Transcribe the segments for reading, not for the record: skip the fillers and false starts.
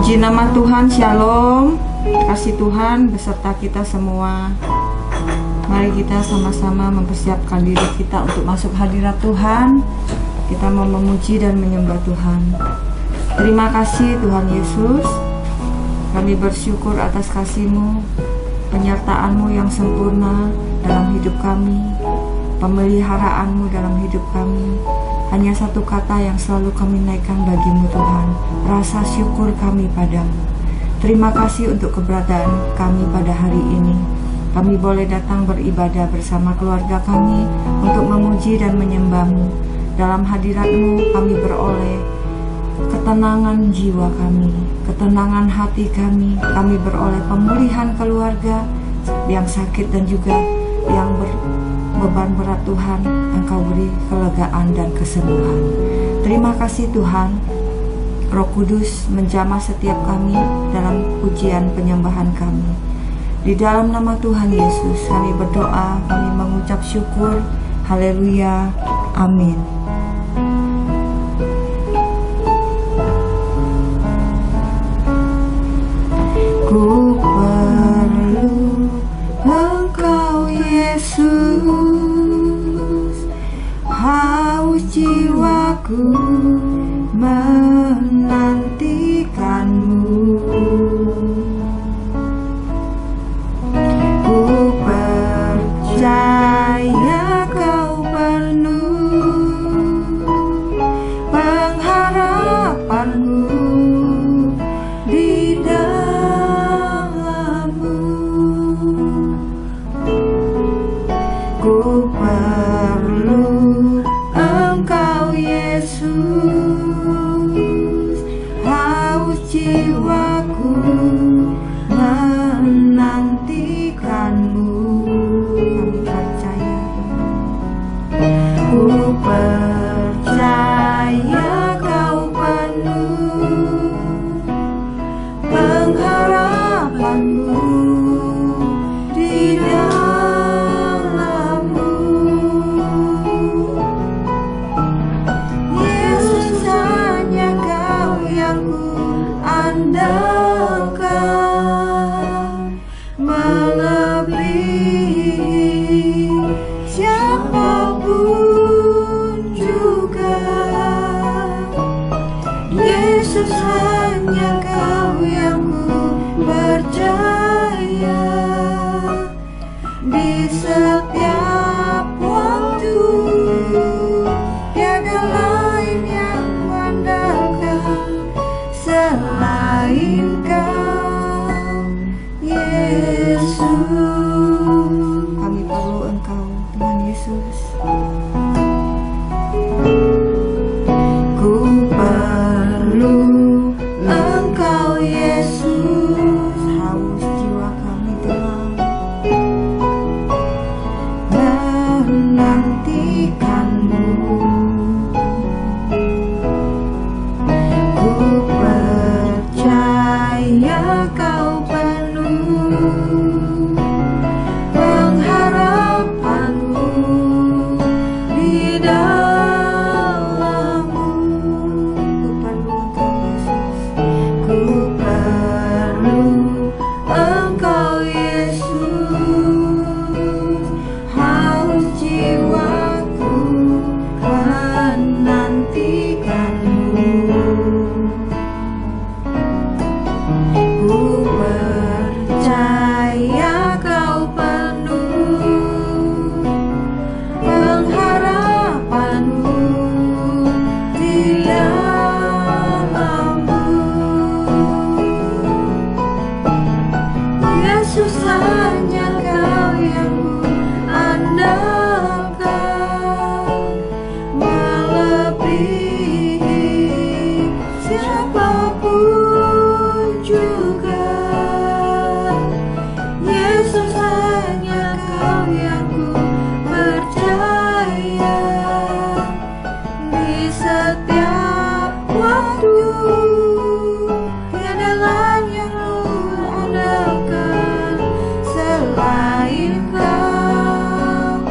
Puji nama Tuhan, Shalom. Kasih Tuhan beserta kita semua. Mari kita sama-sama mempersiapkan diri kita untuk masuk hadirat Tuhan. Kita mau memuji dan menyembah Tuhan. Terima kasih Tuhan Yesus. Kami bersyukur atas kasih-Mu, penyertaan-Mu yang sempurna dalam hidup kami, pemeliharaanmu dalam hidup kami. Hanya satu kata yang selalu kami naikkan bagi-Mu Tuhan, rasa syukur kami padamu. Terima kasih untuk keberadaan kami pada hari ini. Kami boleh datang beribadah bersama keluarga kami untuk memuji dan menyembah-Mu. Dalam hadirat-Mu kami beroleh ketenangan jiwa kami, ketenangan hati kami. Kami beroleh pemulihan keluarga yang sakit dan juga yang beban berat. Tuhan, Engkau beri kelegaan dan kesembuhan. Terima kasih Tuhan. Roh Kudus menjamah setiap kami dalam pujian penyembahan kami. Di dalam nama Tuhan Yesus kami berdoa, kami mengucap syukur. Haleluya, amin. Ku perlu Engkau Yesus, haus jiwaku menantikan-Mu. Ku percaya Kau penuh pengharapan-Ku di dalam-Mu. Ku perlu Engkau Yesus, haus jiwaku menantikan-Mu. Kami percaya, ku percaya Kau penuh pengharapan-Mu di dalam-Mu. Yesus, hanya Kau yang ku andalkan, melebihi siapapun juga. Yesus, hanya Kau yang ku percaya di setiap waktu. Tiada lain yang kuandalkan selain Kau, Yesus. Kami perlu Engkau, Tuhan Yesus. Ku perlu Engkau Yesus, haus jiwa kami Tuhan menantikan-Mu. Ku percaya Kau penuh pengharapan-Mu di dalam-Mu. Ku perlu Engkau Yesus, haus jiwaku menantikan-Mu. Ku percaya Kau penuh pengharapan-Mu di dalam-Mu. Yesus, hanya Kau yang ku andalkan, melebihi siapapun juga. Yesus, hanya Kau yang ku percaya di setiap waktu. Tiada lain yang ku andalkan selain Kau,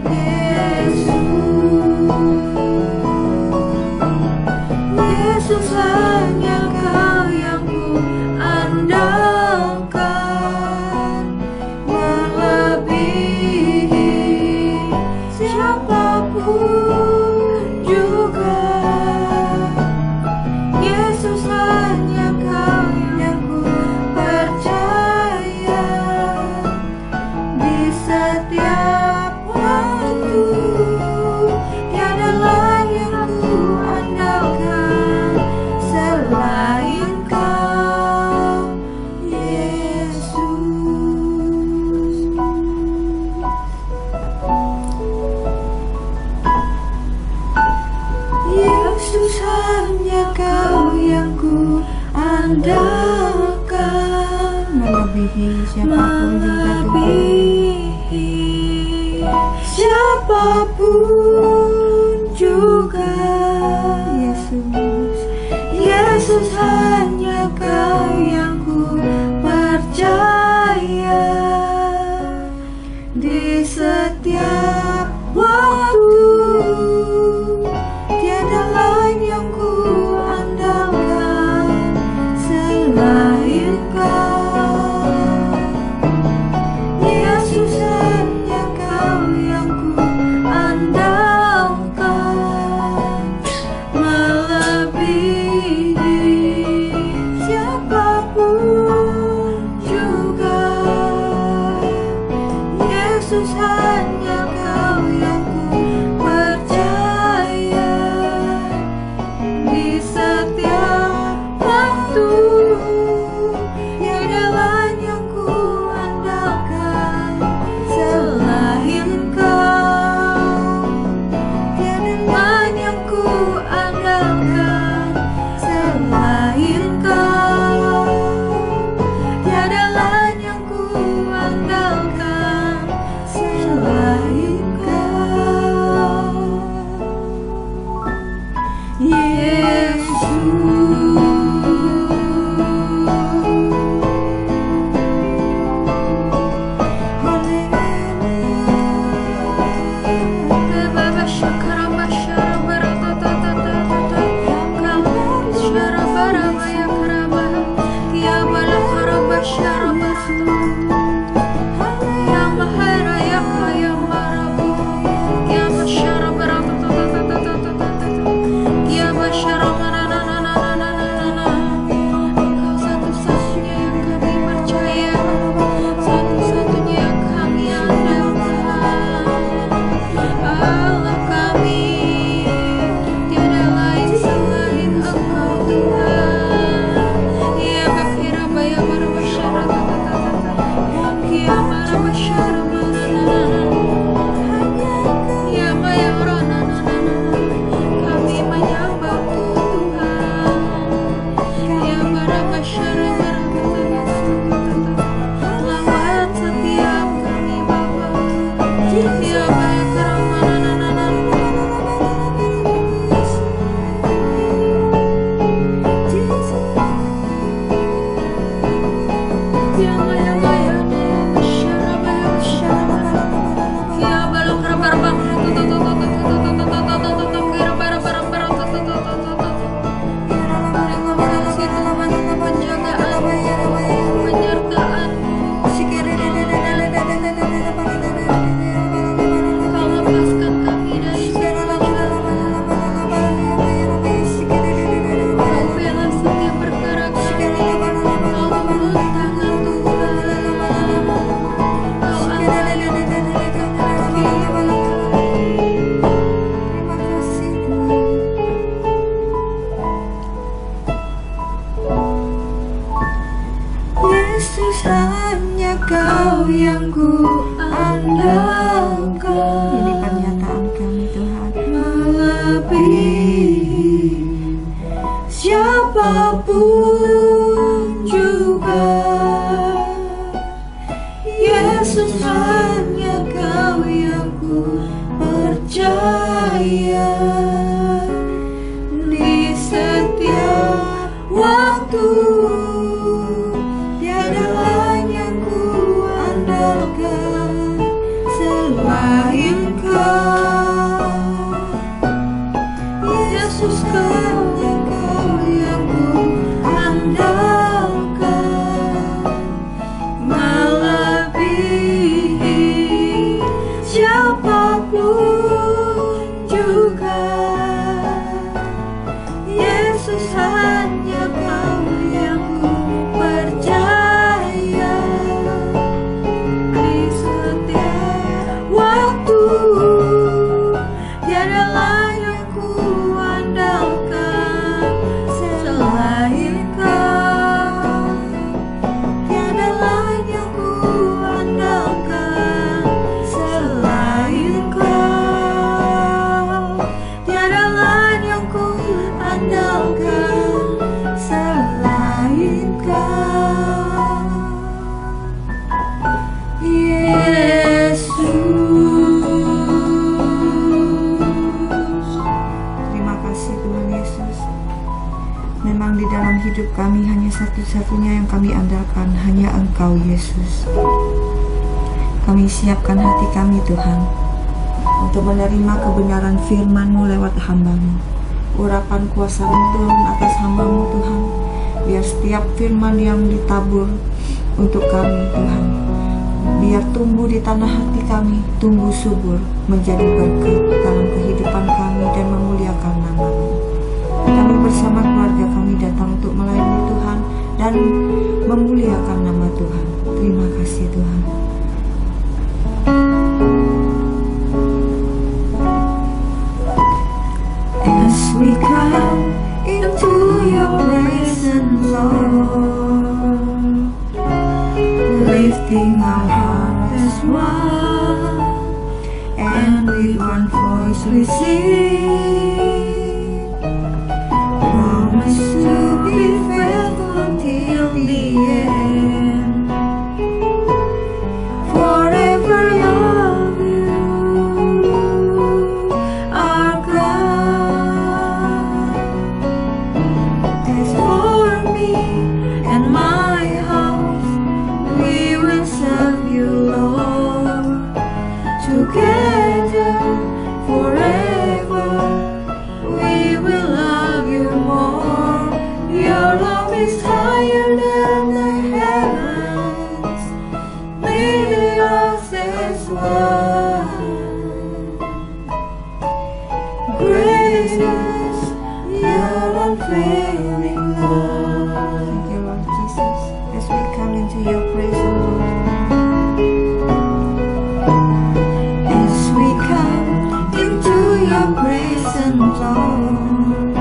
Yesus. Yesus, hanya Kau yang ku andalkan, melebihi siapapun juga siapapun juga. Yesus, Yesus hanya Kau yang ku percaya. Di setiap waktu tiada lain yang ku andalkan selain Kau. Yesus hanya Kau yang ku andalkan, melebihi siapapun juga. Yesus hanya Kau yang ku percaya. Di setiap waktu tiada lain yang ku andalkan selain Kau. Tiada lain yang ku andalkan selain Kau. Tiada lain yang ku andalkan selain Kau. Engkau satu-satunya yang kami percaya, satu-satunya yang kami andalkan. Allah kami, tiada lain selain Engkau Tuhan. Ya bakira baya barabasyara ya barabasyara ya maya rana kami menyembahmu Tuhan. Ya barabasyara lawat setiap kami Bapa. Ya bakira ya maya maya basyara baya basyara ya balok rabar Kau lepaskan kami dari segala Kau bela setiap perkara kami. Kau turun tangan Tuhan. Kau angkat terima kasih Yesus hanya Kau yang ku andalkan. Ini pernyataan kami Tuhan. Melebihi siapapun juga. Yesus hanya Kau yang ku percaya. Di setiap waktu tiada lain yang ku andalkan selain Kau. Yesus hanya Kau yang ku andalkan, melebihi siapapun juga. dalam hidup kami hanya satu-satunya yang kami andalkan, hanya Engkau Yesus. Kami siapkan hati kami Tuhan, untuk menerima kebenaran firman-Mu lewat hamba-Mu. Urapan kuasa-Mu turun atas hamba-Mu Tuhan. Biar setiap firman yang ditabur untuk kami Tuhan, biar tumbuh di tanah hati kami, tumbuh subur, menjadi berkat dalam kehidupan kami dan memuliakan nama-Mu. Kami bersama keluarga kami datang untuk melayani Tuhan dan memuliakan nama Tuhan. Terima kasih Tuhan. As we come into your presence, Lord, lifting our heart as one, and with one voice we sing, promise to be faithful till the end, forever love you, our God. As for me and my house, we will serve you, Lord, together forever. We will love you more. Your love is higher than the heavens. Lead us as one. Great is your unfailing love. Thank you, Lord Jesus, as we come into your presence, Lord. As we come into your presence, Lord,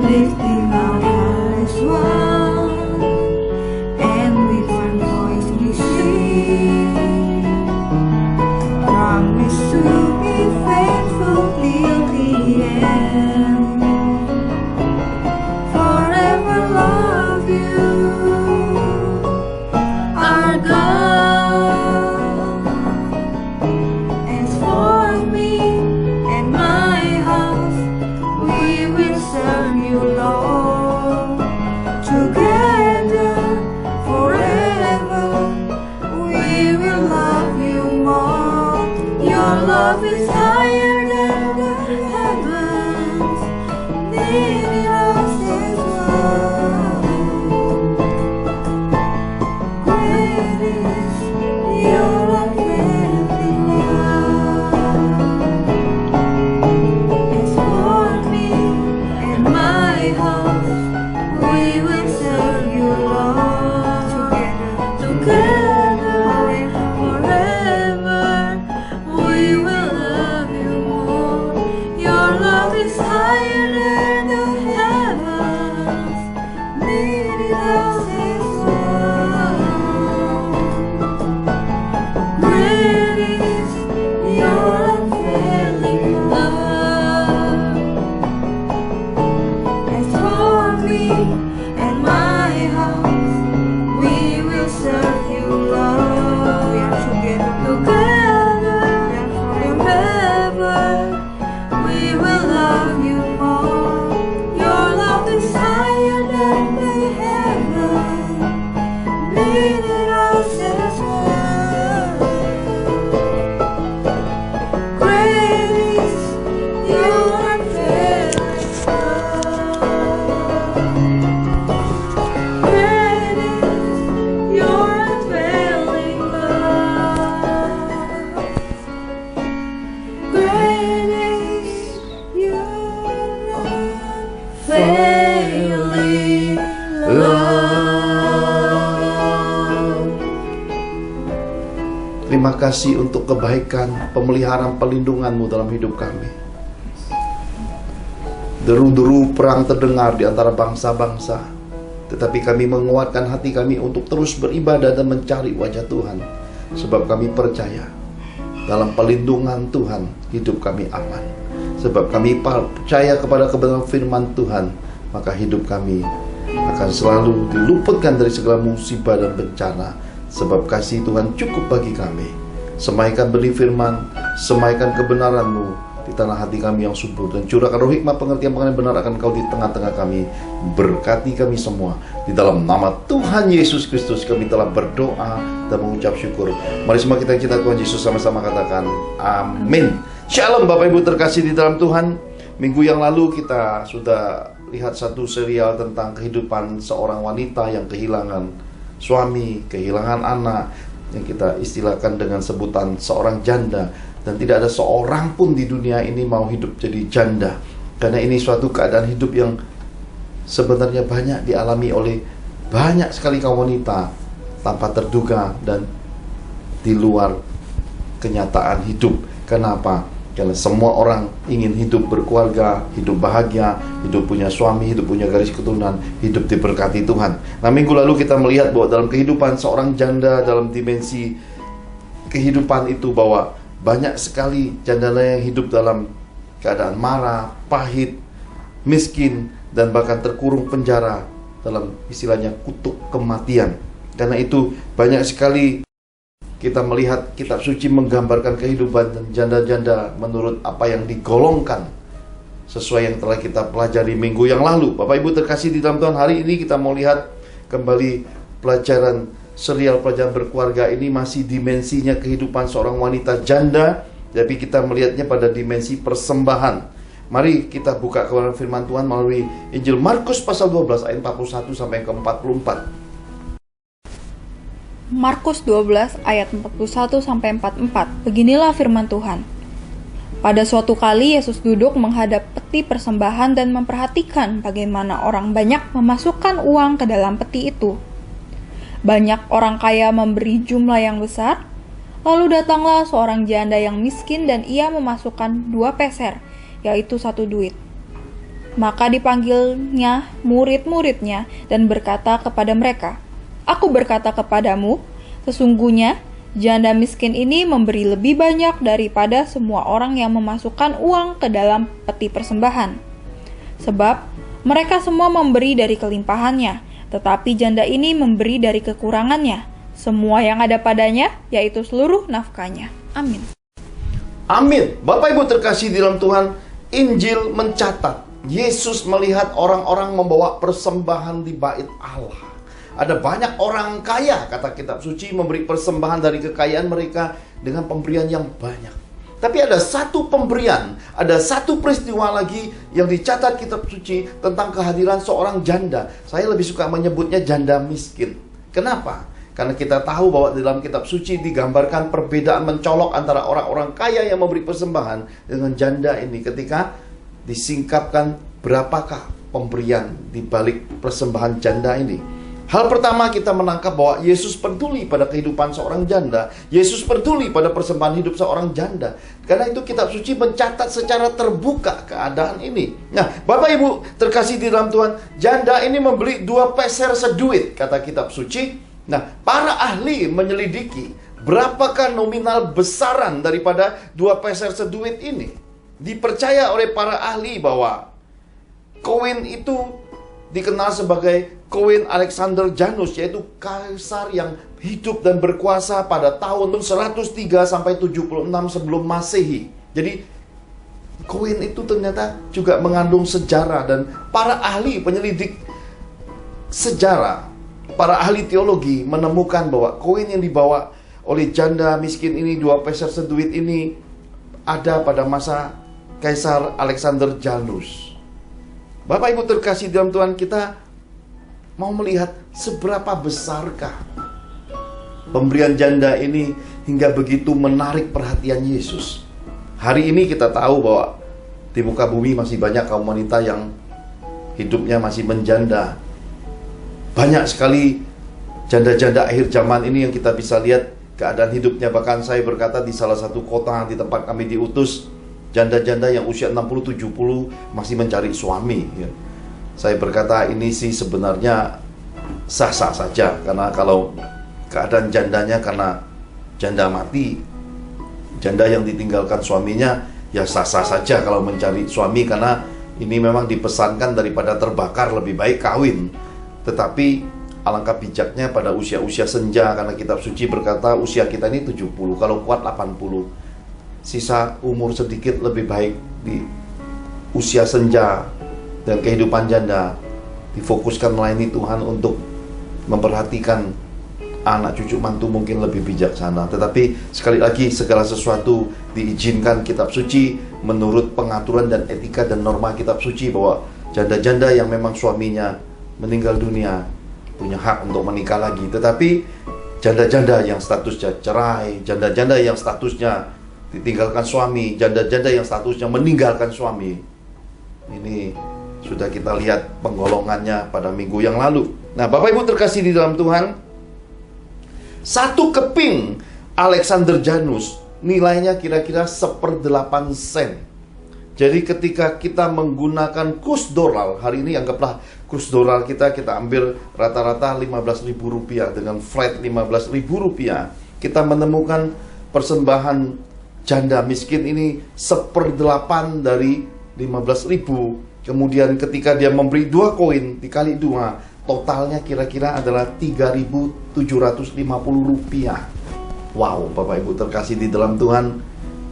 lifting our heart as one, and with one voice we sing, promise to be faithful till the end, forever love you, our God. As for me and my house, we will serve you, Lord, together forever. We will love you more. Your love is higher than the heavens. Lead us as one. Great is your unfailing love. As for me and my house, we will serve you, Lord, together forever. We will love you more. Your love is higher than the heavens. Lead us as one. Great is your unfailing love. As for me and my house, we will serve you, Lord. We are together forever. We will love you more. Your love is higher than the heavens. Lead us as one. Great is your unfailing love. Great is your unfailing love. Great is your unfailing love. Terima kasih untuk kebaikan, pemeliharaan, pelindungan-Mu dalam hidup kami. Deru-deru perang terdengar di antara bangsa-bangsa, tetapi kami menguatkan hati kami untuk terus beribadah dan mencari wajah Tuhan, sebab kami percaya dalam pelindungan Tuhan hidup kami aman. Sebab kami percaya kepada kebenaran firman Tuhan, maka hidup kami akan selalu diluputkan dari segala musibah dan bencana, sebab kasih Tuhan cukup bagi kami. Semaikan benih firman, Semaikan kebenaran-Mu di tanah hati kami yang subur, dan curahkan roh hikmah pengertian yang benar akan Kau di tengah-tengah kami. Berkati kami semua. Di dalam nama Tuhan Yesus Kristus kami telah berdoa dan mengucap syukur. Mari semua kita cinta Tuhan Yesus sama-sama katakan amin. Shalom Bapak Ibu terkasih di dalam Tuhan. Minggu yang lalu kita sudah lihat satu serial tentang kehidupan seorang wanita yang kehilangan suami, kehilangan anak, yang kita istilahkan dengan sebutan seorang janda. Dan tidak ada seorang pun di dunia ini mau hidup jadi janda, karena ini suatu keadaan hidup yang sebenarnya banyak dialami oleh banyak sekali kaum wanita tanpa terduga dan di luar kenyataan hidup. Kenapa? Karena semua orang ingin hidup berkeluarga, hidup bahagia, hidup punya suami, hidup punya garis keturunan, hidup diberkati Tuhan. Nah, minggu lalu kita melihat bahwa dalam kehidupan seorang janda, dalam dimensi kehidupan itu, bahwa banyak sekali janda yang hidup dalam keadaan marah, pahit, miskin, dan bahkan terkurung penjara dalam istilahnya kutuk kematian. Karena itu banyak sekali kita melihat kitab suci menggambarkan kehidupan janda-janda menurut apa yang digolongkan sesuai yang telah kita pelajari minggu yang lalu. Bapak Ibu terkasih di dalam Tuhan, hari ini kita mau lihat kembali pelajaran serial pelajaran berkeluarga. Ini masih dimensinya kehidupan seorang wanita janda, tapi kita melihatnya pada dimensi persembahan. Mari kita buka kebenaran firman Tuhan melalui Injil Markus pasal 12 ayat 41 sampai ke 44. Markus 12 ayat 41 sampai 44. Beginilah firman Tuhan. Pada suatu kali Yesus duduk menghadap peti persembahan dan memperhatikan bagaimana orang banyak memasukkan uang ke dalam peti itu. Banyak orang kaya memberi jumlah yang besar. Lalu datanglah seorang janda yang miskin dan ia memasukkan 2 peser, yaitu 1 duit. Maka dipanggilnya murid-muridnya dan berkata kepada mereka, "Aku berkata kepadamu, sesungguhnya janda miskin ini memberi lebih banyak daripada semua orang yang memasukkan uang ke dalam peti persembahan. Sebab mereka semua memberi dari kelimpahannya, tetapi janda ini memberi dari kekurangannya, semua yang ada padanya, yaitu seluruh nafkahnya." Amin. Amin. Bapak Ibu terkasih di dalam Tuhan, Injil mencatat Yesus melihat orang-orang membawa persembahan di bait Allah. Ada banyak orang kaya, kata kitab suci, memberi persembahan dari kekayaan mereka dengan pemberian yang banyak. Tapi ada satu pemberian, ada satu peristiwa lagi yang dicatat kitab suci tentang kehadiran seorang janda. Saya lebih suka menyebutnya janda miskin. Kenapa? Karena kita tahu bahwa dalam kitab suci digambarkan perbedaan mencolok antara orang-orang kaya yang memberi persembahan dengan janda ini ketika disingkapkan berapakah pemberian di balik persembahan janda ini. Hal pertama, kita menangkap bahwa Yesus peduli pada kehidupan seorang janda. Yesus peduli pada persembahan hidup seorang janda. Karena itu kitab suci mencatat secara terbuka keadaan ini. Nah, Bapak Ibu terkasih di dalam Tuhan, janda ini membeli 2 peser seduit, kata kitab suci. Nah, para ahli menyelidiki berapakah nominal besaran daripada 2 peser seduit ini. Dipercaya oleh para ahli bahwa koin itu dikenal sebagai koin Alexander Janus, yaitu kaisar yang hidup dan berkuasa pada tahun 103 sampai 76 sebelum Masehi. Jadi koin itu ternyata juga mengandung sejarah, dan para ahli penyelidik sejarah, para ahli teologi menemukan bahwa koin yang dibawa oleh janda miskin ini, 2 peser seduit ini, ada pada masa Kaisar Alexander Janus. Bapak Ibu terkasih dalam Tuhan, kita mau melihat seberapa besarkah pemberian janda ini hingga begitu menarik perhatian Yesus. Hari ini kita tahu bahwa di muka bumi masih banyak kaum wanita yang hidupnya masih menjanda. Banyak sekali janda-janda akhir zaman ini yang kita bisa lihat keadaan hidupnya. Bahkan saya berkata di salah satu kota di tempat kami diutus, janda-janda yang usia 60-70 masih mencari suami ya. Saya berkata ini sih sebenarnya sah-sah saja, karena kalau keadaan jandanya karena janda mati, janda yang ditinggalkan suaminya, ya sah-sah saja kalau mencari suami, karena ini memang dipesankan daripada terbakar lebih baik kawin. Tetapi alangkah bijaknya pada usia-usia senja, karena kitab suci berkata usia kita ini 70, kalau kuat 80. sisa umur sedikit lebih baik di usia senja dan kehidupan janda difokuskan melayani Tuhan untuk memperhatikan anak cucu mantu mungkin lebih bijaksana. Tetapi sekali lagi, segala sesuatu diizinkan kitab suci menurut pengaturan dan etika dan norma kitab suci, bahwa janda-janda yang memang suaminya meninggal dunia punya hak untuk menikah lagi. Tetapi janda-janda yang statusnya cerai, janda-janda yang statusnya ditinggalkan suami, janda-janda yang statusnya meninggalkan suami, ini sudah kita lihat penggolongannya pada minggu yang lalu. Nah, Bapak Ibu terkasih di dalam Tuhan, satu keping Alexander Janus nilainya kira-kira 1/8 sen. Jadi ketika kita menggunakan kurs dolar, hari ini anggaplah kurs dolar kita ambil rata-rata Rp15.000 dengan flat Rp15.000, kita menemukan persembahan janda miskin ini 1/8 dari 15.000. Kemudian ketika dia memberi 2 koin dikali 2, totalnya kira-kira adalah Rp3.750. Wow, Bapak Ibu terkasih di dalam Tuhan,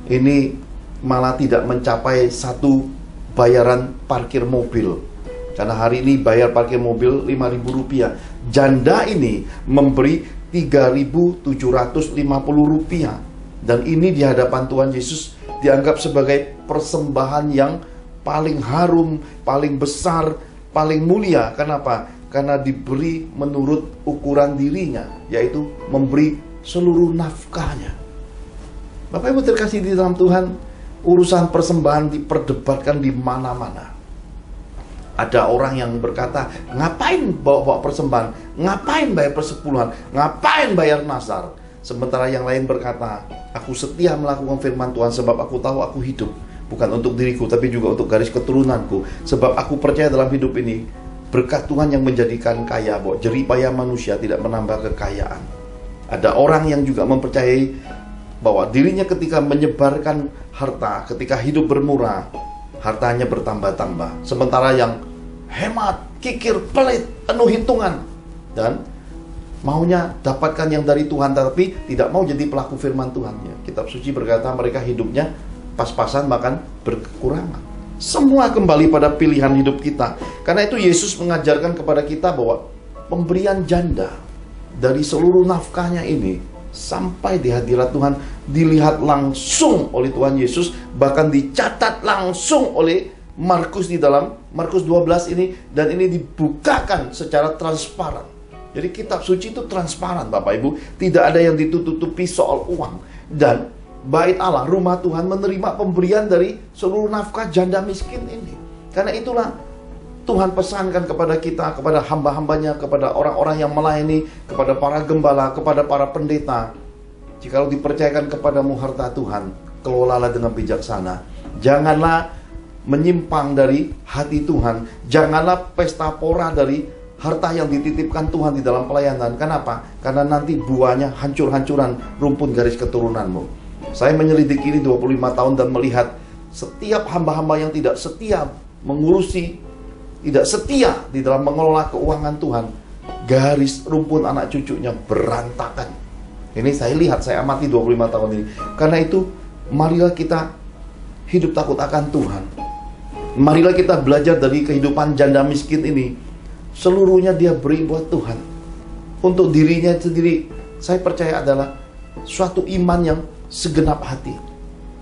ini malah tidak mencapai satu bayaran parkir mobil. Karena hari ini bayar parkir mobil Rp5.000. Janda ini memberi Rp3.750. Dan ini di hadapan Tuhan Yesus dianggap sebagai persembahan yang paling harum, paling besar, paling mulia. Kenapa? Karena diberi menurut ukuran dirinya, yaitu memberi seluruh nafkahnya. Bapak Ibu terkasih di dalam Tuhan, urusan persembahan diperdebatkan di mana-mana. Ada orang yang berkata, ngapain bawa persembahan? Ngapain bayar persepuluhan? Ngapain bayar nasar? Sementara yang lain berkata, aku setia melakukan firman Tuhan sebab aku tahu aku hidup bukan untuk diriku, tapi juga untuk garis keturunanku. Sebab aku percaya dalam hidup ini berkat Tuhan yang menjadikan kaya, bahwa jerih payah manusia tidak menambah kekayaan. Ada orang yang juga mempercayai bahwa dirinya ketika menyebarkan harta, ketika hidup bermurah, hartanya bertambah-tambah. Sementara yang hemat, kikir, pelit, penuh hitungan, dan maunya dapatkan yang dari Tuhan, tapi tidak mau jadi pelaku firman Tuhan. Kitab suci berkata mereka hidupnya pas-pasan, bahkan berkekurangan. Semua kembali pada pilihan hidup kita. Karena itu Yesus mengajarkan kepada kita bahwa pemberian janda dari seluruh nafkahnya ini sampai di hadirat Tuhan dilihat langsung oleh Tuhan Yesus, bahkan dicatat langsung oleh Markus di dalam Markus 12 ini, dan ini dibukakan secara transparan. Jadi kitab suci itu transparan, Bapak Ibu, tidak ada yang ditutupi soal uang. Dan Bait Allah, rumah Tuhan, menerima pemberian dari seluruh nafkah janda miskin ini. Karena itulah Tuhan pesankan kepada kita, kepada hamba-hambanya, kepada orang-orang yang melayani, kepada para gembala, kepada para pendeta, jikalau dipercayakan kepadamu harta Tuhan, kelolalah dengan bijaksana. Janganlah menyimpang dari hati Tuhan. Janganlah pesta pora dari harta yang dititipkan Tuhan di dalam pelayanan. Kenapa? Karena nanti buahnya hancur-hancuran rumpun garis keturunanmu. Saya menyelidiki ini 25 tahun dan melihat setiap hamba-hamba yang tidak setia mengurusi, tidak setia di dalam mengelola keuangan Tuhan, garis rumpun anak cucunya berantakan. Ini saya lihat, saya amati 25 tahun ini. Karena itu, marilah kita hidup takut akan Tuhan. Marilah kita belajar dari kehidupan janda miskin ini. Seluruhnya dia beri buat Tuhan. Untuk dirinya sendiri, saya percaya adalah suatu iman yang segenap hati,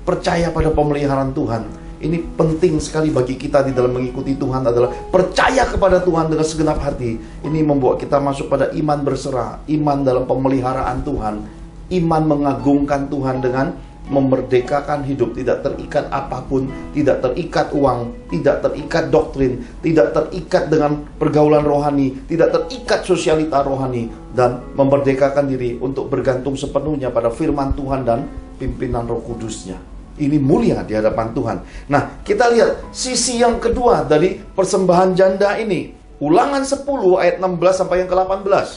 percaya pada pemeliharaan Tuhan. Ini penting sekali bagi kita di dalam mengikuti Tuhan, adalah percaya kepada Tuhan dengan segenap hati. Ini membuat kita masuk pada iman berserah, iman dalam pemeliharaan Tuhan, iman mengagungkan Tuhan dengan memerdekakan hidup, tidak terikat apapun, tidak terikat uang, tidak terikat doktrin, tidak terikat dengan pergaulan rohani, tidak terikat sosialita rohani, dan memerdekakan diri untuk bergantung sepenuhnya pada firman Tuhan dan pimpinan Roh Kudusnya. Ini mulia di hadapan Tuhan. Nah, kita lihat sisi yang kedua dari persembahan janda ini. Ulangan 10 ayat 16 sampai yang ke-18.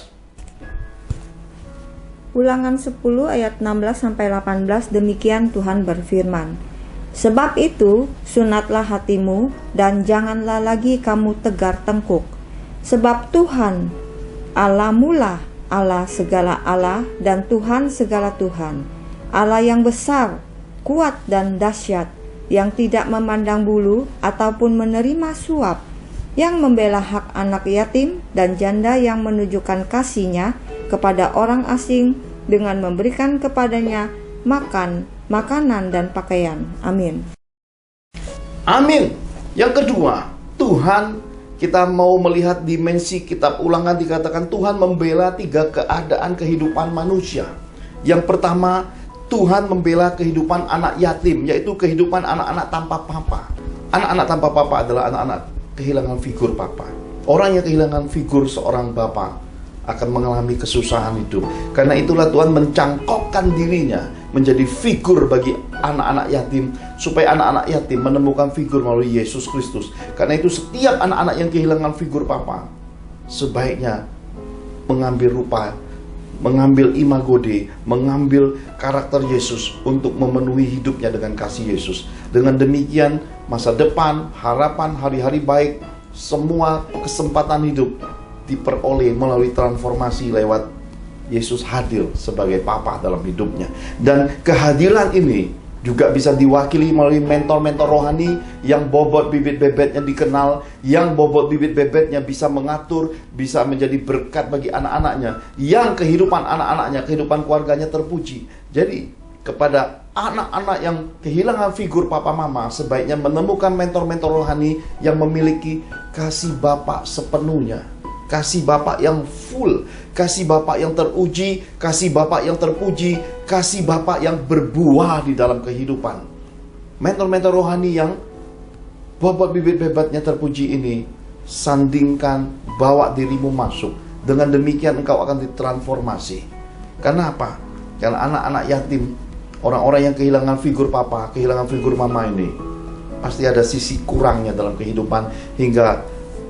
Ulangan 10 ayat 16 sampai 18, demikian Tuhan berfirman. Sebab itu, sunatlah hatimu dan janganlah lagi kamu tegar tengkuk. Sebab Tuhan, Allahmulah Allah segala Allah dan Tuhan segala Tuhan, Allah yang besar, kuat dan dahsyat, yang tidak memandang bulu ataupun menerima suap, yang membela hak anak yatim dan janda, yang menunjukkan kasih-Nya kepada orang asing dengan memberikan kepadanya makanan dan pakaian. Amin. Amin. Yang kedua, Tuhan, kita mau melihat dimensi kitab Ulangan, dikatakan Tuhan membela 3 keadaan kehidupan manusia. Yang pertama, Tuhan membela kehidupan anak yatim, yaitu kehidupan anak-anak tanpa papa. Anak-anak tanpa papa adalah anak-anak kehilangan figur papa. Orang yang kehilangan figur seorang bapa akan mengalami kesusahan hidup. Karena itulah Tuhan mencangkokkan dirinya menjadi figur bagi anak-anak yatim, supaya anak-anak yatim menemukan figur melalui Yesus Kristus. Karena itu setiap anak-anak yang kehilangan figur papa sebaiknya mengambil rupa, mengambil imago Dei, mengambil karakter Yesus untuk memenuhi hidupnya dengan kasih Yesus. Dengan demikian masa depan, harapan, hari-hari baik, semua kesempatan hidup diperoleh melalui transformasi lewat Yesus hadir sebagai papa dalam hidupnya. Dan kehadiran ini juga bisa diwakili melalui mentor-mentor rohani yang bobot bibit bebetnya dikenal, yang bobot bibit bebetnya bisa mengatur, bisa menjadi berkat bagi anak-anaknya, yang kehidupan anak-anaknya, kehidupan keluarganya terpuji. Jadi kepada anak-anak yang kehilangan figur papa mama, sebaiknya menemukan mentor-mentor rohani yang memiliki kasih Bapa sepenuhnya, kasih Bapa yang full, kasih Bapa yang teruji, kasih Bapa yang terpuji, kasih Bapa yang berbuah di dalam kehidupan. Mentor-mentor rohani yang bobot bibit bebetnya terpuji ini, sandingkan, bawa dirimu masuk. Dengan demikian engkau akan ditransformasi. Karena apa? Karena anak-anak yatim, orang-orang yang kehilangan figur papa, kehilangan figur mama ini, pasti ada sisi kurangnya dalam kehidupan, hingga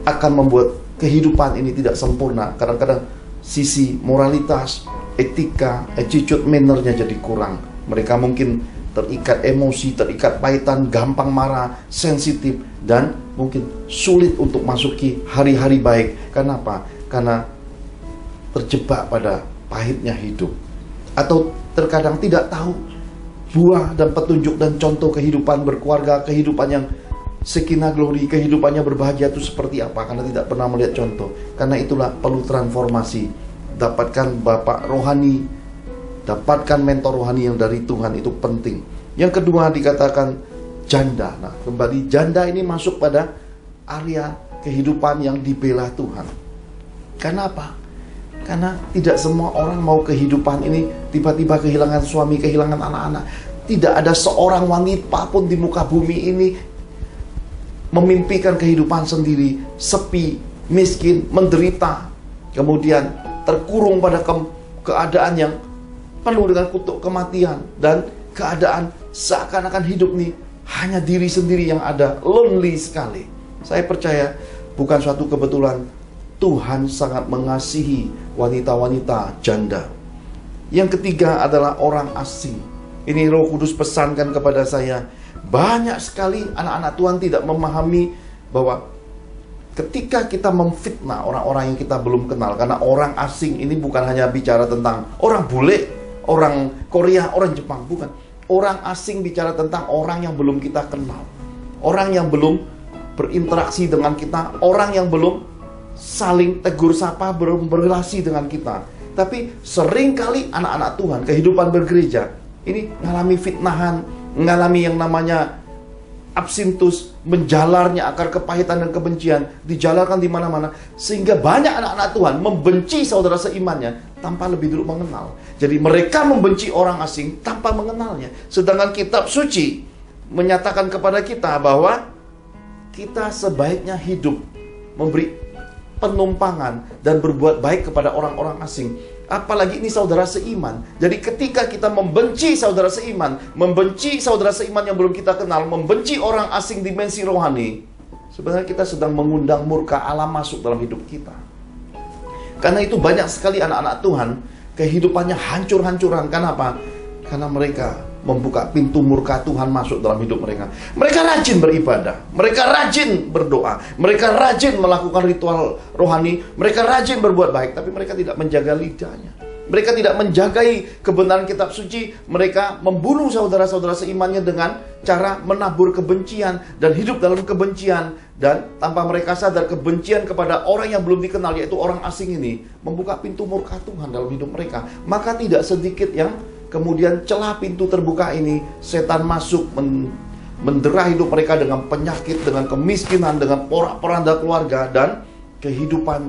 akan membuat kehidupan ini tidak sempurna. Kadang-kadang sisi moralitas, etika, attitude, mannernya jadi kurang. Mereka mungkin terikat emosi, terikat pahitan, gampang marah, sensitif, dan mungkin sulit untuk masuki hari-hari baik. Kenapa? Karena terjebak pada pahitnya hidup, atau terkadang tidak tahu buah dan petunjuk dan contoh kehidupan berkeluarga, kehidupan yang Sakinah glory, kehidupannya berbahagia itu seperti apa, karena tidak pernah melihat contoh. Karena itulah perlu transformasi. Dapatkan bapak rohani, dapatkan mentor rohani yang dari Tuhan, itu penting. Yang kedua dikatakan janda. Nah, kembali janda ini masuk pada area kehidupan yang dibela Tuhan. Kenapa? Karena tidak semua orang mau kehidupan ini tiba-tiba kehilangan suami, kehilangan anak-anak. Tidak ada seorang wanita pun di muka bumi ini memimpikan kehidupan sendiri, sepi, miskin, menderita, kemudian terkurung pada keadaan yang penuh dengan kutuk kematian, dan keadaan seakan-akan hidup nih hanya diri sendiri yang ada, lonely sekali. Saya percaya bukan suatu kebetulan, Tuhan sangat mengasihi wanita-wanita janda. Yang ketiga adalah orang asing. Ini Roh Kudus pesankan kepada saya. Banyak sekali anak-anak Tuhan tidak memahami bahwa ketika kita memfitnah orang-orang yang kita belum kenal, karena orang asing ini bukan hanya bicara tentang orang bule, orang Korea, orang Jepang, bukan. Orang asing bicara tentang orang yang belum kita kenal, orang yang belum berinteraksi dengan kita, orang yang belum saling tegur sapa, berrelasi dengan kita. Tapi seringkali anak-anak Tuhan, kehidupan bergereja ini mengalami fitnahan, mengalami yang namanya absintus, menjalarnya akar kepahitan dan kebencian, dijalarkan di mana-mana, sehingga banyak anak-anak Tuhan membenci saudara seimannya tanpa lebih dulu mengenal. Jadi mereka membenci orang asing tanpa mengenalnya. Sedangkan kitab suci menyatakan kepada kita bahwa kita sebaiknya hidup memberi penumpangan dan berbuat baik kepada orang-orang asing. Apalagi ini saudara seiman. Jadi ketika kita membenci saudara seiman, membenci saudara seiman yang belum kita kenal, membenci orang asing dimensi rohani, sebenarnya kita sedang mengundang murka Allah masuk dalam hidup kita. Karena itu banyak sekali anak-anak Tuhan kehidupannya hancur-hancuran. Kenapa? Karena mereka membuka pintu murka Tuhan masuk dalam hidup mereka. Mereka rajin beribadah, mereka rajin berdoa, mereka rajin melakukan ritual rohani, mereka rajin berbuat baik, tapi mereka tidak menjaga lidahnya. Mereka tidak menjagai kebenaran kitab suci. Mereka membunuh saudara-saudara seimannya dengan cara menabur kebencian dan hidup dalam kebencian. Dan tanpa mereka sadar, kebencian kepada orang yang belum dikenal, yaitu orang asing ini, membuka pintu murka Tuhan dalam hidup mereka. Maka tidak sedikit yang kemudian celah pintu terbuka ini, setan masuk mendera hidup mereka dengan penyakit, dengan kemiskinan, dengan porak-poranda keluarga, dan kehidupan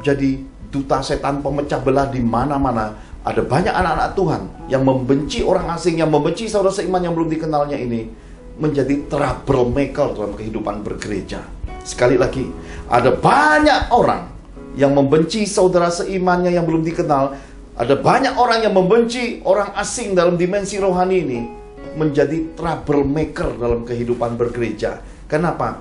jadi duta setan pemecah belah di mana-mana. Ada banyak anak-anak Tuhan yang membenci orang asing, yang membenci saudara seiman yang belum dikenalnya ini, menjadi troublemaker dalam kehidupan bergereja. Sekali lagi, ada banyak orang yang membenci saudara seimannya yang belum dikenal. Ada banyak orang yang membenci orang asing dalam dimensi rohani ini, menjadi troublemaker dalam kehidupan bergereja. Kenapa?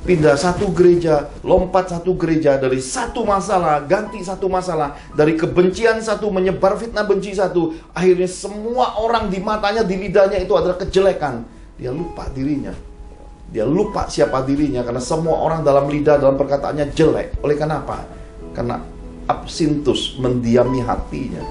Pindah satu gereja, lompat satu gereja, dari satu masalah ganti satu masalah, dari kebencian satu menyebar fitnah benci satu, akhirnya semua orang di matanya, di lidahnya itu adalah kejelekan. Dia lupa dirinya, dia lupa siapa dirinya, karena semua orang dalam lidah, dalam perkataannya jelek. Oleh karena apa? Karena absintus mendiami hatinya.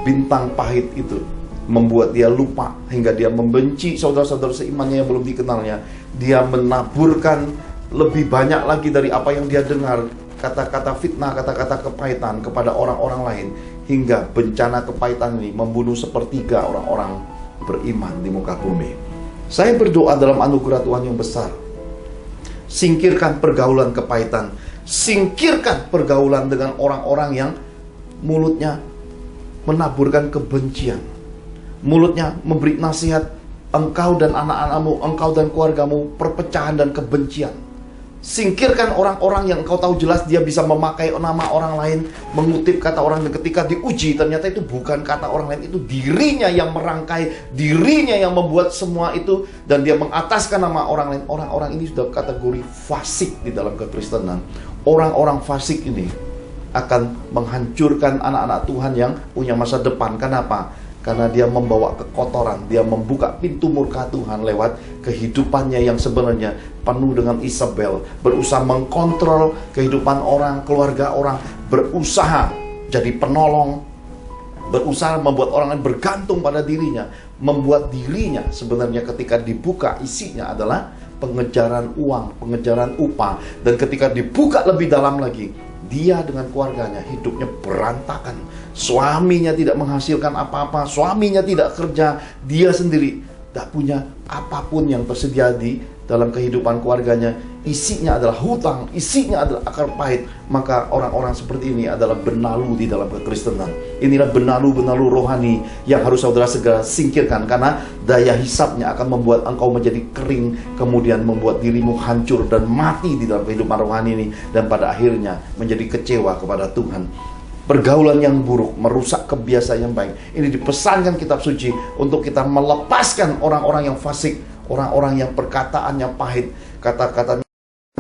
Bintang pahit itu membuat dia lupa, hingga dia membenci saudara-saudara seimannya yang belum dikenalnya. Dia menaburkan lebih banyak lagi dari apa yang dia dengar, kata-kata fitnah, kata-kata kepahitan kepada orang-orang lain, hingga bencana kepahitan ini membunuh sepertiga orang-orang beriman di muka bumi. Saya berdoa dalam anugerah Tuhan yang besar, singkirkan pergaulan kepahitan, singkirkan pergaulan dengan orang-orang yang mulutnya menaburkan kebencian, mulutnya memberi nasihat engkau dan anak-anakmu, engkau dan keluargamu, perpecahan dan kebencian. Singkirkan orang-orang yang engkau tahu jelas dia bisa memakai nama orang lain, mengutip kata orang, dan ketika diuji ternyata itu bukan kata orang lain, itu dirinya yang merangkai, dirinya yang membuat semua itu, dan dia mengataskan nama orang lain. Orang-orang ini sudah kategori fasik di dalam kekristenan. Orang-orang fasik ini akan menghancurkan anak-anak Tuhan yang punya masa depan. Kenapa? Karena dia membawa kekotoran, dia membuka pintu murka Tuhan lewat kehidupannya yang sebenarnya penuh dengan Isabel, berusaha mengkontrol kehidupan orang, keluarga orang, berusaha jadi penolong, berusaha membuat orang lain bergantung pada dirinya, membuat dirinya sebenarnya ketika dibuka isinya adalah pengejaran uang, pengejaran upah, dan ketika dibuka lebih dalam lagi, dia dengan keluarganya hidupnya berantakan. Suaminya tidak menghasilkan apa-apa, suaminya tidak kerja, dia sendiri tak punya apapun yang tersedia di dalam kehidupan keluarganya. Isinya adalah hutang, isinya adalah akar pahit. Maka orang-orang seperti ini adalah benalu di dalam kekristenan. Inilah benalu-benalu rohani yang harus saudara segera singkirkan, karena daya hisapnya akan membuat engkau menjadi kering, kemudian membuat dirimu hancur dan mati di dalam kehidupan rohani ini, dan pada akhirnya menjadi kecewa kepada Tuhan. Pergaulan yang buruk merusak kebiasaan yang baik. Ini dipesankan kitab suci untuk kita melepaskan orang-orang yang fasik, orang-orang yang perkataannya pahit, kata-katanya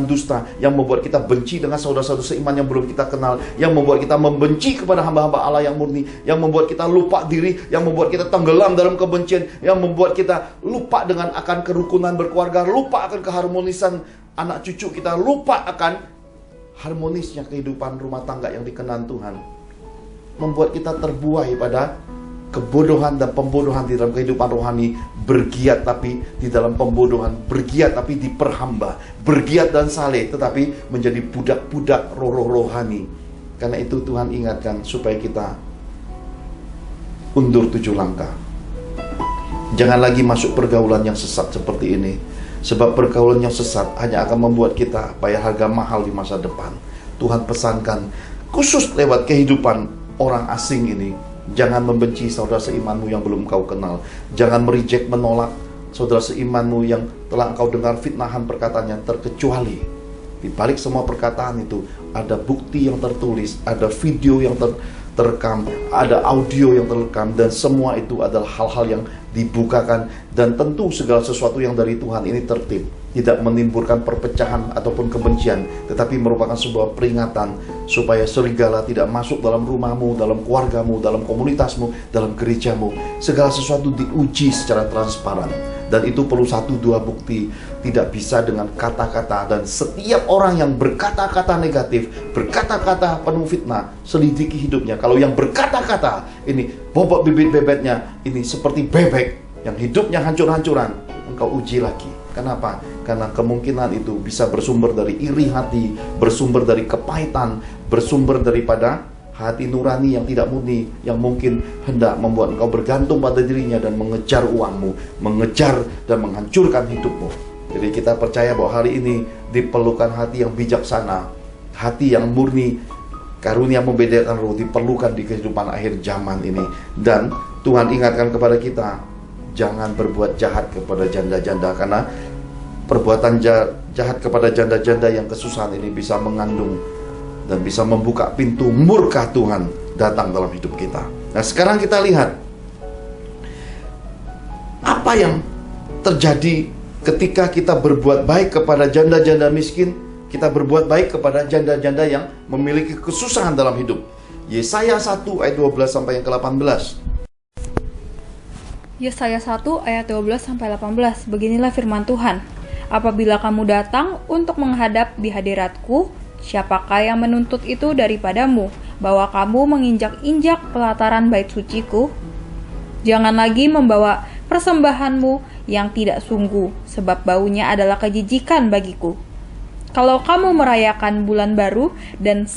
dusta, yang membuat kita benci dengan saudara-saudara seiman yang belum kita kenal, yang membuat kita membenci kepada hamba-hamba Allah yang murni, yang membuat kita lupa diri, yang membuat kita tenggelam dalam kebencian, yang membuat kita lupa dengan akan kerukunan berkeluarga, lupa akan keharmonisan anak cucu kita, lupa akan harmonisnya kehidupan rumah tangga yang dikenan Tuhan. Membuat kita terbuai pada kebodohan dan pembodohan di dalam kehidupan rohani, bergiat tapi di dalam pembodohan, bergiat tapi diperhamba, bergiat dan saleh tetapi menjadi budak-budak roh rohani. Karena itu Tuhan ingatkan supaya kita undur 7 langkah. Jangan lagi masuk pergaulan yang sesat seperti ini, sebab pergaulan yang sesat hanya akan membuat kita bayar harga mahal di masa depan. Tuhan pesankan khusus lewat kehidupan orang asing ini, jangan membenci saudara seimanmu yang belum kau kenal. Jangan mereject, menolak saudara seimanmu yang telah engkau dengar fitnahan perkataannya, terkecuali di balik semua perkataan itu ada bukti yang tertulis, ada video yang terekam, ada audio yang terekam, dan semua itu adalah hal-hal yang dibukakan. Dan tentu segala sesuatu yang dari Tuhan ini tertib, tidak menimbulkan perpecahan ataupun kebencian, tetapi merupakan sebuah peringatan supaya serigala tidak masuk dalam rumahmu, dalam keluargamu, dalam komunitasmu, dalam gerejamu. Segala sesuatu diuji secara transparan, Dan itu perlu 1-2 bukti, tidak bisa dengan kata-kata. Dan setiap orang yang berkata-kata negatif, berkata-kata penuh fitnah, selidiki hidupnya. Kalau yang berkata-kata ini bobot bibit-bebetnya ini seperti bebek yang hidupnya hancur-hancuran, engkau uji lagi. Kenapa? Karena kemungkinan itu bisa bersumber dari iri hati, bersumber dari kepahitan, bersumber daripada hati nurani yang tidak murni, yang mungkin hendak membuat engkau bergantung pada dirinya dan mengejar uangmu, mengejar dan menghancurkan hidupmu. Jadi kita percaya bahwa hari ini diperlukan hati yang bijaksana, hati yang murni, karunia membedakan roh diperlukan di kehidupan akhir zaman ini. Dan Tuhan ingatkan kepada kita, jangan berbuat jahat kepada janda-janda, karena perbuatan jahat kepada janda-janda yang kesusahan ini bisa mengandung dan bisa membuka pintu murka Tuhan datang dalam hidup kita. Nah, sekarang kita lihat apa yang terjadi ketika kita berbuat baik kepada janda-janda miskin, kita berbuat baik kepada janda-janda yang memiliki kesusahan dalam hidup. Yesaya 1 ayat 12 sampai yang ke-18. Yesaya 1 ayat 12 sampai 18. Beginilah firman Tuhan. Apabila kamu datang untuk menghadap di hadiratku, siapakah yang menuntut itu daripadamu, bahwa kamu menginjak-injak pelataran bait suciku? Jangan lagi membawa persembahanmu yang tidak sungguh, sebab baunya adalah kejijikan bagiku. Kalau kamu merayakan bulan baru dan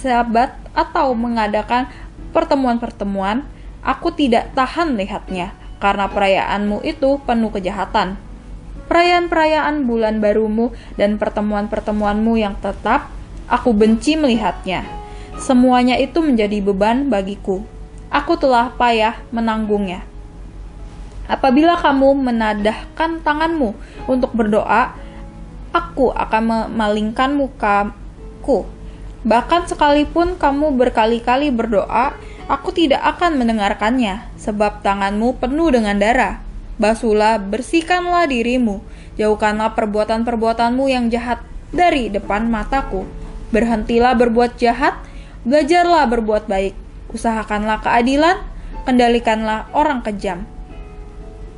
sabat atau mengadakan pertemuan-pertemuan, aku tidak tahan lihatnya, karena perayaanmu itu penuh kejahatan. Perayaan-perayaan bulan barumu dan pertemuan-pertemuanmu yang tetap, aku benci melihatnya. Semuanya itu menjadi beban bagiku. Aku telah payah menanggungnya. Apabila kamu menadahkan tanganmu untuk berdoa, aku akan memalingkan mukaku. Bahkan sekalipun kamu berkali-kali berdoa, aku tidak akan mendengarkannya, sebab tanganmu penuh dengan darah. Basuhlah, bersihkanlah dirimu. Jauhkanlah perbuatan-perbuatanmu yang jahat dari depan mataku. Berhentilah berbuat jahat, belajarlah berbuat baik. Usahakanlah keadilan, kendalikanlah orang kejam.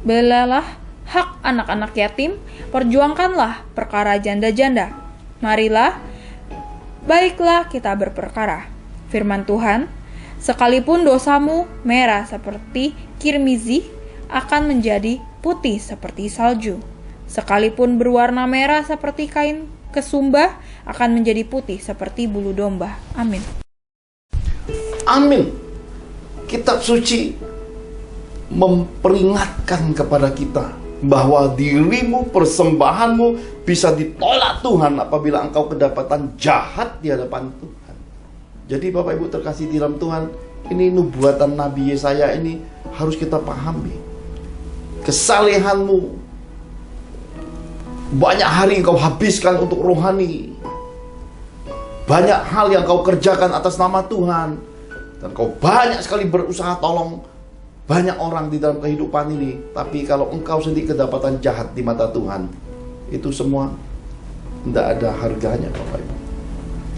Belalah hak anak-anak yatim, perjuangkanlah perkara janda-janda. Marilah, baiklah kita berperkara. Firman Tuhan, sekalipun dosamu merah seperti kirmizi, akan menjadi putih seperti salju. Sekalipun berwarna merah seperti kain kesumbah, akan menjadi putih seperti bulu domba. Amin. Amin. Kitab suci memperingatkan kepada kita bahwa dirimu, persembahanmu bisa ditolak Tuhan apabila engkau kedapatan jahat di hadapan Tuhan. Jadi Bapak Ibu terkasih di dalam Tuhan, ini nubuatan Nabi Yesaya ini harus kita pahami. Kesalehanmu, banyak hari engkau habiskan untuk rohani, banyak hal yang kau kerjakan atas nama Tuhan, dan kau banyak sekali berusaha tolong banyak orang di dalam kehidupan ini. Tapi kalau engkau sendiri kedapatan jahat di mata Tuhan, itu semua tidak ada harganya Bapak Ibu.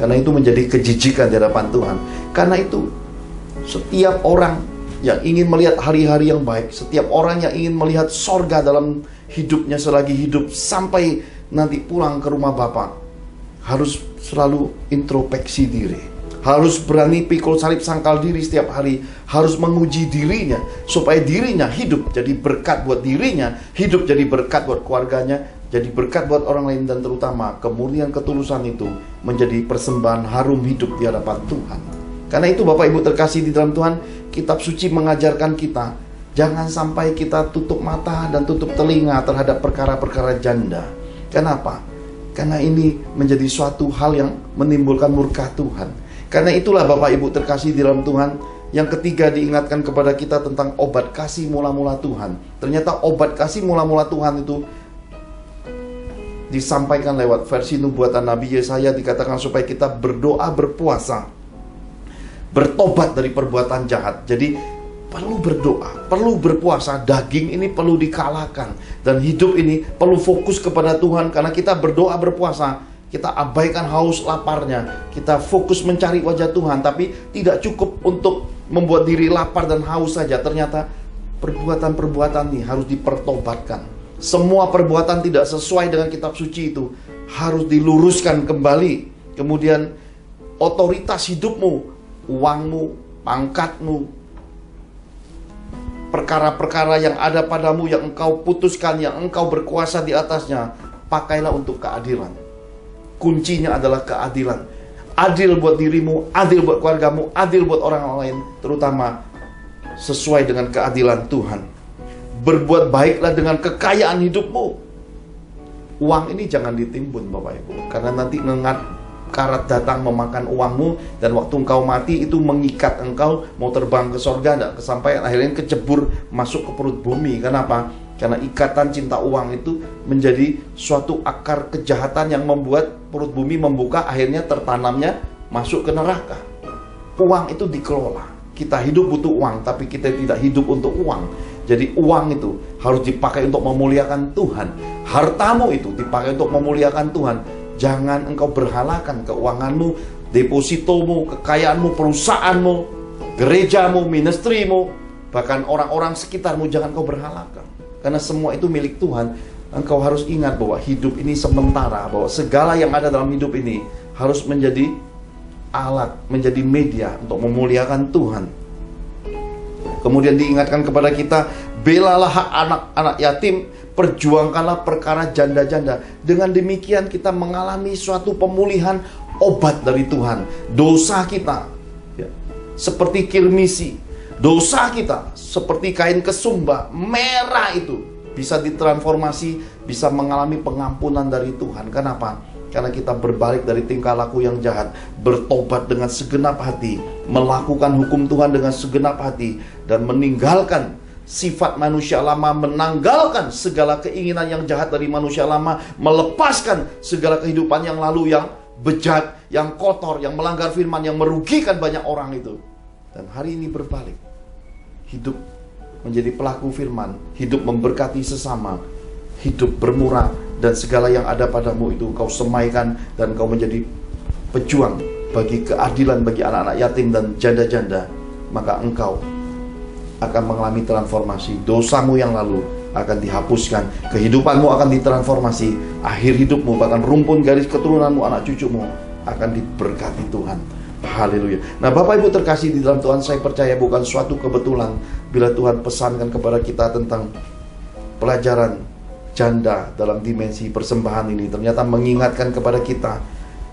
Karena itu menjadi kejijikan di hadapan Tuhan. Karena itu setiap orang yang ingin melihat hari-hari yang baik, setiap orang yang ingin melihat sorga dalam hidupnya selagi hidup sampai nanti pulang ke rumah Bapa, harus selalu introspeksi diri, harus berani pikul salib sangkal diri setiap hari, harus menguji dirinya supaya dirinya hidup jadi berkat buat dirinya, hidup jadi berkat buat keluarganya, jadi berkat buat orang lain, dan terutama kemurnian ketulusan itu menjadi persembahan harum hidup di hadapan Tuhan. Karena itu Bapak Ibu terkasih di dalam Tuhan, kitab suci mengajarkan kita jangan sampai kita tutup mata dan tutup telinga terhadap perkara-perkara janda. Kenapa? Karena ini menjadi suatu hal yang menimbulkan murka Tuhan. Karena itulah Bapak Ibu terkasih di dalam Tuhan, yang ketiga diingatkan kepada kita tentang obat kasih mula-mula Tuhan. Ternyata obat kasih mula-mula Tuhan itu disampaikan lewat versi nubuatan Nabi Yesaya, dikatakan supaya kita berdoa, berpuasa, bertobat dari perbuatan jahat. Jadi perlu berdoa, perlu berpuasa, daging ini perlu dikalahkan, dan hidup ini perlu fokus kepada Tuhan. Karena kita berdoa, berpuasa, kita abaikan haus laparnya, kita fokus mencari wajah Tuhan. Tapi tidak cukup untuk membuat diri lapar dan haus saja. Ternyata perbuatan-perbuatan ini harus dipertobatkan. Semua perbuatan tidak sesuai dengan kitab suci itu harus diluruskan kembali. Kemudian otoritas hidupmu, uangmu, pangkatmu, perkara-perkara yang ada padamu yang engkau putuskan, yang engkau berkuasa di atasnya, pakailah untuk keadilan. Kuncinya adalah keadilan. Adil buat dirimu, adil buat keluargamu, adil buat orang lain, terutama sesuai dengan keadilan Tuhan. Berbuat baiklah dengan kekayaan hidupmu. Uang ini jangan ditimbun Bapak Ibu, karena nanti karat datang memakan uangmu, dan waktu engkau mati itu mengikat engkau, mau terbang ke sorga tidak kesampaian, akhirnya kecebur masuk ke perut bumi. Kenapa? Karena ikatan cinta uang itu menjadi suatu akar kejahatan yang membuat perut bumi membuka, akhirnya tertanamnya masuk ke neraka. Uang itu dikelola. Kita hidup butuh uang, tapi kita tidak hidup untuk uang. Jadi uang itu harus dipakai untuk memuliakan Tuhan. Hartamu itu dipakai untuk memuliakan Tuhan. Jangan engkau berhalakan keuanganmu, depositomu, kekayaanmu, perusahaanmu, gerejamu, ministrimu, bahkan orang-orang sekitarmu, jangan kau berhalakan. Karena semua itu milik Tuhan. Engkau harus ingat bahwa hidup ini sementara, bahwa segala yang ada dalam hidup ini harus menjadi alat, menjadi media untuk memuliakan Tuhan. Kemudian diingatkan kepada kita, belalah hak anak-anak yatim, perjuangkanlah perkara janda-janda. Dengan demikian kita mengalami suatu pemulihan, obat dari Tuhan. Dosa kita ya, seperti kirmisi, dosa kita seperti kain kesumba merah, itu bisa ditransformasi, bisa mengalami pengampunan dari Tuhan. Kenapa? Karena kita berbalik dari tingkah laku yang jahat, bertobat dengan segenap hati, melakukan hukum Tuhan dengan segenap hati, dan meninggalkan sifat manusia lama, menanggalkan segala keinginan yang jahat dari manusia lama, melepaskan segala kehidupan yang lalu yang bejat, yang kotor, yang melanggar firman, yang merugikan banyak orang itu. Dan hari ini berbalik, hidup menjadi pelaku firman, hidup memberkati sesama, hidup bermurah, dan segala yang ada padamu itu kau semaikan, dan kau menjadi pejuang bagi keadilan bagi anak-anak yatim dan janda-janda. Maka engkau akan mengalami transformasi. Dosamu yang lalu akan dihapuskan, kehidupanmu akan ditransformasi, akhir hidupmu, bahkan rumpun garis keturunanmu, anak cucumu akan diberkati Tuhan. Haleluya. Nah Bapak Ibu terkasih di dalam Tuhan, saya percaya bukan suatu kebetulan bila Tuhan pesankan kepada kita tentang pelajaran janda dalam dimensi persembahan ini. Ternyata mengingatkan kepada kita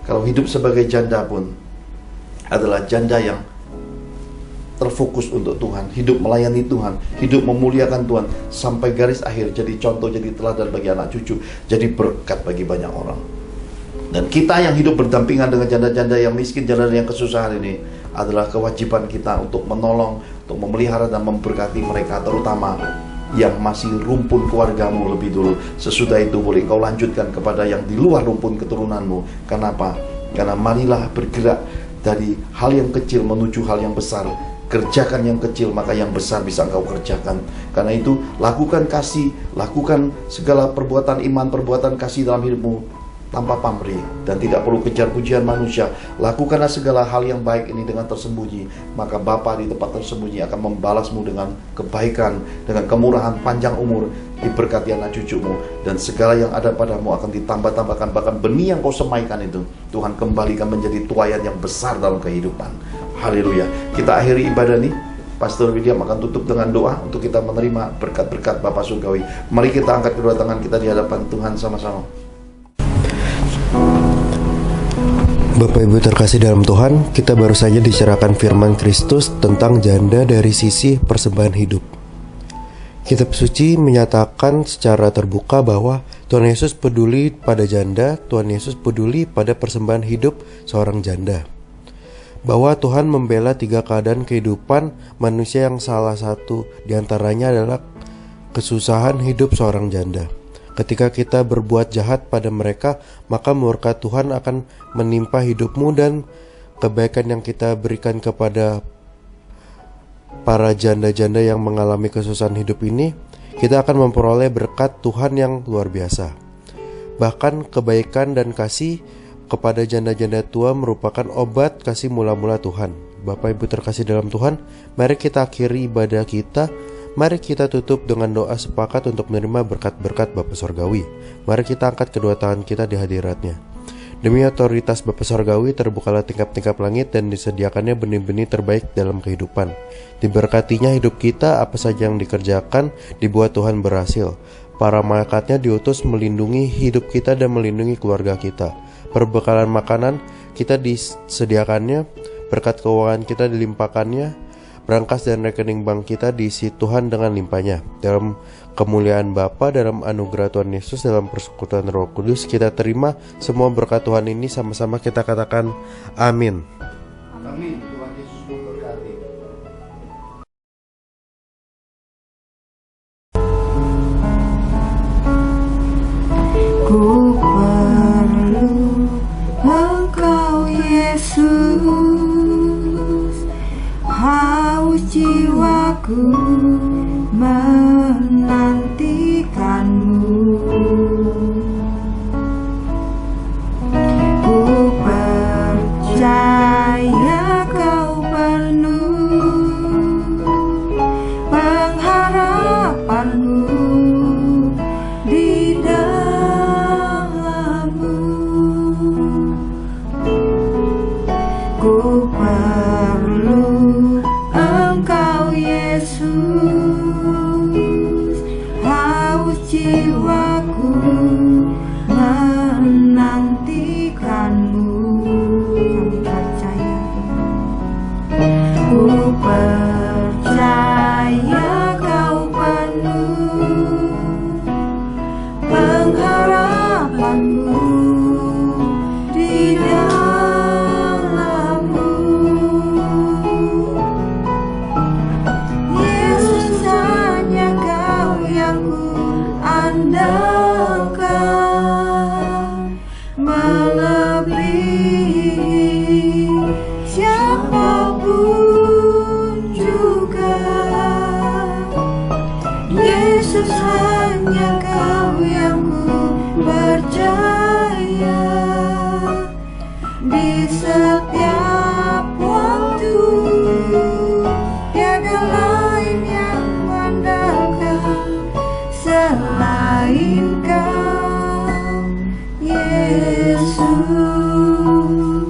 kalau hidup sebagai janda pun adalah janda yang terfokus untuk Tuhan, hidup melayani Tuhan, hidup memuliakan Tuhan sampai garis akhir, jadi contoh, jadi teladan bagi anak cucu, jadi berkat bagi banyak orang. Dan kita yang hidup berdampingan dengan janda-janda yang miskin, janda yang kesusahan ini, adalah kewajiban kita untuk menolong, untuk memelihara dan memberkati mereka, terutama yang masih rumpun keluargamu lebih dulu. Sesudah itu boleh kau lanjutkan kepada yang di luar rumpun keturunanmu. Kenapa? Karena marilah bergerak dari hal yang kecil menuju hal yang besar. Kerjakan yang kecil, maka yang besar bisa engkau kerjakan. Karena itu lakukan kasih, lakukan segala perbuatan iman, perbuatan kasih dalam hidupmu tanpa pamrih, dan tidak perlu kejar pujian manusia. Lakukanlah segala hal yang baik ini dengan tersembunyi, maka Bapa di tempat tersembunyi akan membalasmu dengan kebaikan, dengan kemurahan, panjang umur, diberkati anak cucumu, dan segala yang ada padamu akan ditambah-tambahkan. Bahkan benih yang kau semaikan itu Tuhan kembalikan menjadi tuaian yang besar dalam kehidupan. Haleluya. Kita akhiri ibadah ini. Pastor William akan tutup dengan doa untuk kita menerima berkat-berkat Bapa Surgawi. Mari kita angkat kedua tangan kita di hadapan Tuhan sama-sama. Bapak Ibu terkasih dalam Tuhan, kita baru saja dicerahkan firman Kristus tentang janda dari sisi persembahan hidup. Kitab suci menyatakan secara terbuka bahwa Tuhan Yesus peduli pada janda, Tuhan Yesus peduli pada persembahan hidup seorang janda. Bahwa Tuhan membela 3 keadaan kehidupan manusia yang salah satu diantaranya adalah kesusahan hidup seorang janda. Ketika kita berbuat jahat pada mereka, maka murka Tuhan akan menimpa hidupmu, dan kebaikan yang kita berikan kepada para janda-janda yang mengalami kesusahan hidup ini, kita akan memperoleh berkat Tuhan yang luar biasa. Bahkan kebaikan dan kasih kepada janda-janda tua merupakan obat kasih mula-mula Tuhan. Bapak Ibu terkasih dalam Tuhan, mari kita akhiri ibadah kita Mari kita tutup dengan doa sepakat untuk menerima berkat-berkat Bapa Sorgawi. Mari kita angkat kedua tangan kita di hadirat-Nya. Demi otoritas Bapa Sorgawi, terbukalah tingkap-tingkap langit dan disediakannya benih-benih terbaik dalam kehidupan. Diberkatinya hidup kita, apa saja yang dikerjakan dibuat Tuhan berhasil. Para malaikatnya diutus melindungi hidup kita dan melindungi keluarga kita. Perbekalan makanan kita disediakannya, berkat keuangan kita dilimpahkannya, berangkas dan rekening bank kita diisi Tuhan dengan limpahnya. Dalam kemuliaan Bapa, dalam anugerah Tuhan Yesus, dalam persekutuan Roh Kudus, kita terima semua berkat Tuhan ini. Sama-sama kita katakan amin. Amin. Tuhan Yesus memberkati. Ku perlu Engkau Yesus, haus jiwaku menantikanmu. Ku percaya Kau penuh pengharapanmu di dalammu. Ku perlu Engkau Yesus, haus jiwaku menantikanmu. Kami percaya, ku percaya Kau penuh pengharapanmu di dalammu. Yesus, hanya Kau yang ku andalkan, melebihi siapapun juga. Yesus, hanya Kau yang ku percaya, di setiap waktu tiada lain yang mengandalkan selain Kau, Yesus.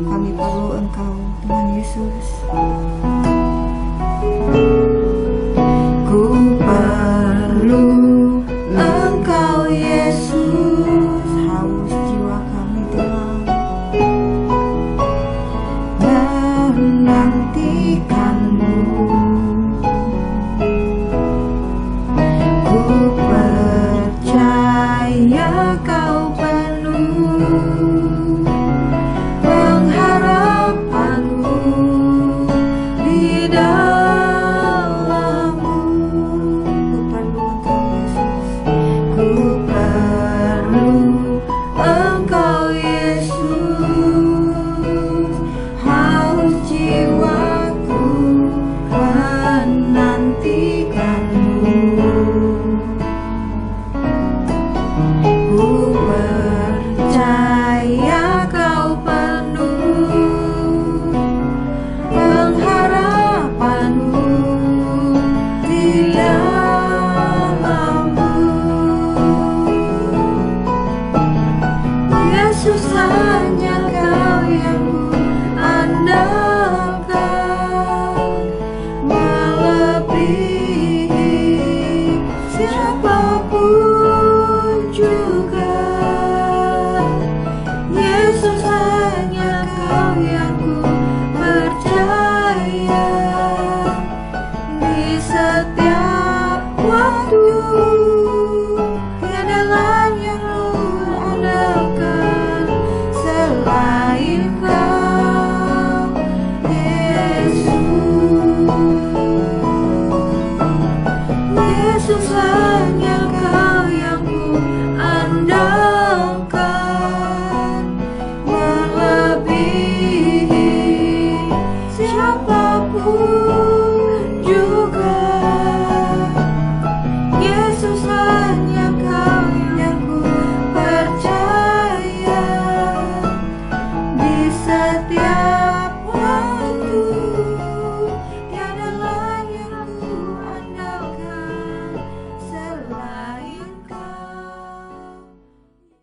Kami perlu Engkau, Tuhan Yesus. Ku perlu Engkau Yesus, haus jiwa kami telah menantikanmu. Ku percaya Kau penuh pengharapanmu di dalammu. Ku perlu Engkau Yesus, haus jiwaku menantikanmu. Ku percaya Kau penuh pengharapanmu di dalammu. Yesus, hanya Kau yang ku andalkan, melebihi siapapun juga. Yesus, hanya Kau yang ku percaya, di setiap waktu tiada lain yang ku andalkan selain Kau, Yesus. Yesus, hanya Kau yang ku andalkan, melebihi siapapun juga. Yesus, hanya Kau yang ku percaya, di setiap